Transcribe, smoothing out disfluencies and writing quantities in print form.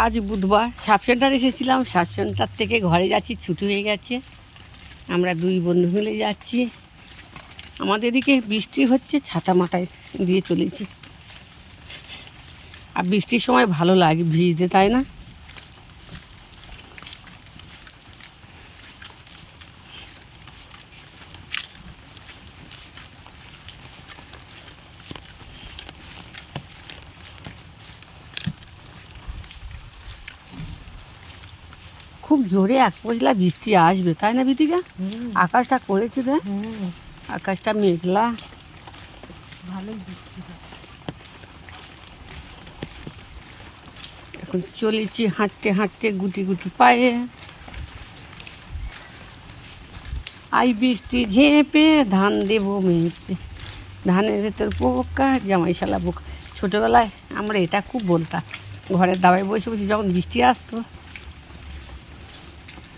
আজ বুধবার sub centre এসেছিলাম, সাব সেন্টার থেকে ঘরে যাচ্ছি, ছুটি হয়ে গেছে। আমরা দুই বন্ধু মিলে যাচ্ছি। আমাদের এদিকে বৃষ্টি হচ্ছে, ছাতা মাথায় দিয়ে চলেছি। আর বৃষ্টির সময় ভালো লাগে ভিজতে, তাই না? খুব জোরে এক পশলা বৃষ্টি আসবে, তাই না বিদিকা? আকাশটা করেছে রে, আকাশটা মেঘলা, ভালোই বৃষ্টি। এখন চলেছি হাঁটতে হাঁটতে গুটি গুটি পায়ে। আই বৃষ্টি ঝেঁপে ধান দেবো মেপে, ধানের ভেতর পোকা জামাইশালা বোকা। ছোটোবেলায় আমরা এটা খুব বলতাম, ঘরের দাবায় বসে বসে যখন বৃষ্টি আসতো